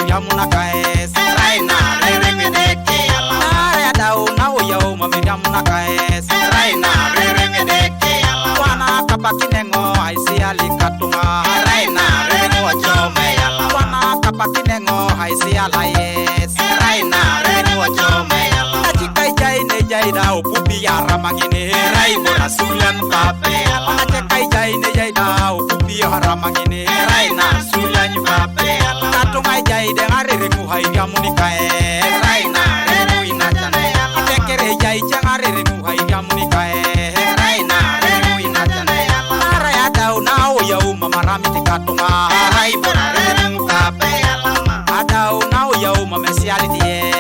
Miriam na kaes Raina rerengedeke ala Nare dau na uyo Miriam na kaes Raina rerengedeke ala Wana kapakinengo haisi alikatunga Raina rengo chome ala Wana kapakinengo haisi alayes Raina rengo chome ala Ajikai jai ne jai dau pupi yaramangine Raibora sulan pape ala Ajikai jai ne jai dau pupi yaramangine Raina sulan pape ala Katunga jai de ngarere muhai yamunikae Raina rengo inachane ala Tekere jai jangarere muhai yamunikae Raina rengo inachane ala Nara ya dau na uyo mamarami tikatunga Raibora rengo pape ala Adau na uyo mamesiality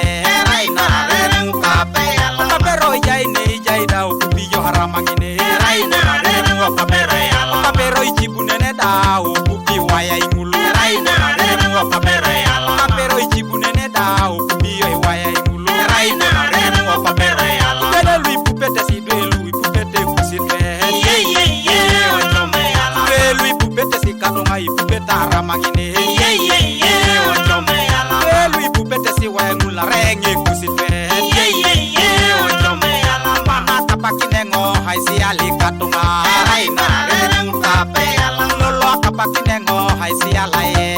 Raina rengo pape ala Papero jai ne jai dau pupi yo haramangine Raina rengo papere ala Papero ijibunene dau pupi waya ingulu Raina rengo papere ala Papero ijibunene dau pupi yo waya ingulu Raina rengo papere ala Dele lui pupete si dele lui pupete kusite Ye ye ye ochome ala Dele lui pupete si katonga ipupeta haramangine Ye ye ye ochome ala Dele lui pupete si waya ngula renge kusite Ye ye ye ochome ala Wana kapakinengo haisi alikatunga Raina rengo pape ala Lolo kapakinengo haisi alaye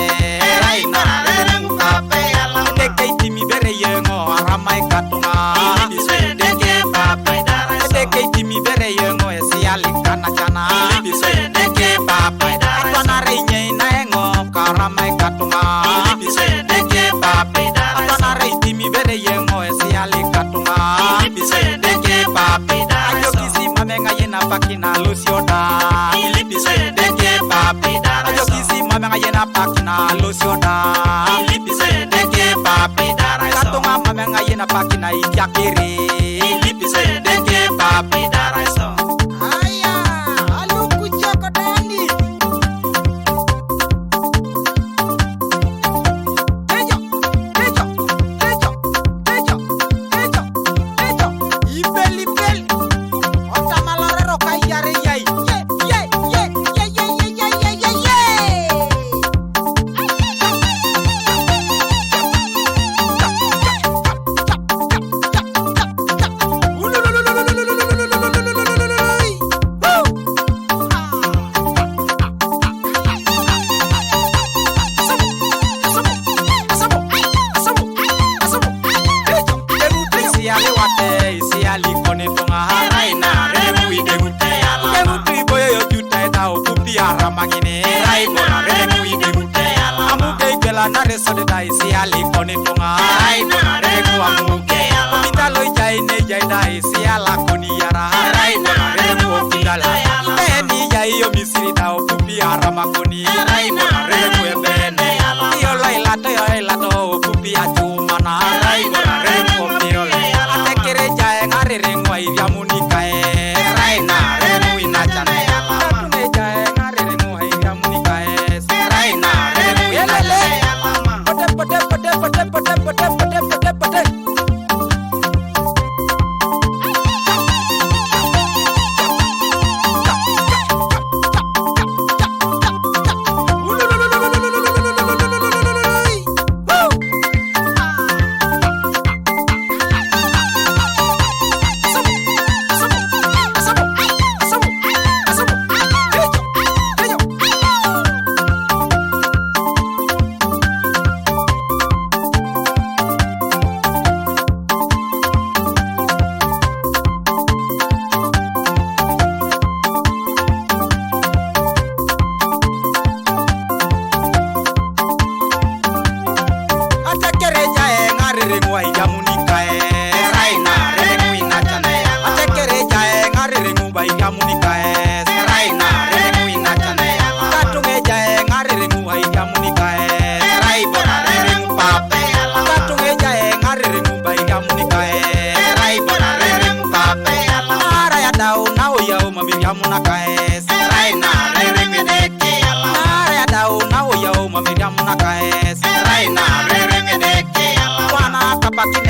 Raina rengo pape ala Deke itimi bere yengo aramai katunga Deke pape dara Deke itimi bere yengo esi alikana chana Deke pape dara Atwana reinye na engo karamai katunga Deke pape dara Atwana reitimi bere yengo esi alikatunga Deke pape dara Ayo kisi mamenga yena pakina lusioda Deke pape dara Ayo kisi mamenga yena pakina lusioda Deke pape dara Katunga mamenga yena pakina ikyakiri Deke pape dara Aya, aluku chokodani. Tejo, tejo, tejo, tejo, tejo, tejo. Ibeli beli. Otamalore roka yare yai. Ye, ye, ye, ye, ye, ye, ye, ye, ye. Isiali wate, isiali kone tonga Raina rengo idemute ala Kemutu iboye yo juta eta opupi aramangine Raibora rengo idemute ala Amuke ikela na reso de da isiali kone tonga Raibora rengo amuke ala Pitalo ijai ne jai da isiala koni yara Raibora rengo Pitala ala Eni jai yo misiri da opupi aramakoni Raibora rengo ebene ala Yo ilato opupi achumana Raibora rengo Piole Atekere jai ngare rengo iriamunika Raina rengo inachane ala Atune jai ngare rengo iriamunika Raina rengo Yelele inachane ala Pote pote pote pote pote pote pote pote pote Atekere jai ngare rengo iriamunika Raina rengo inachane ala Atekere jai ngare rengo iriamunika Raina rengo inachane ala Katunge jai ngare rengo iriamunika Raibora rengo pape ala Katunge jai ngare rengo iriamunika Raibora rengo pape ala Nara ya dau na uyo mamiriamunaka Raina rerengedeke ala Nara ya dau na uyo mamiriamunaka Raina rerengedeke ala Wana kapakine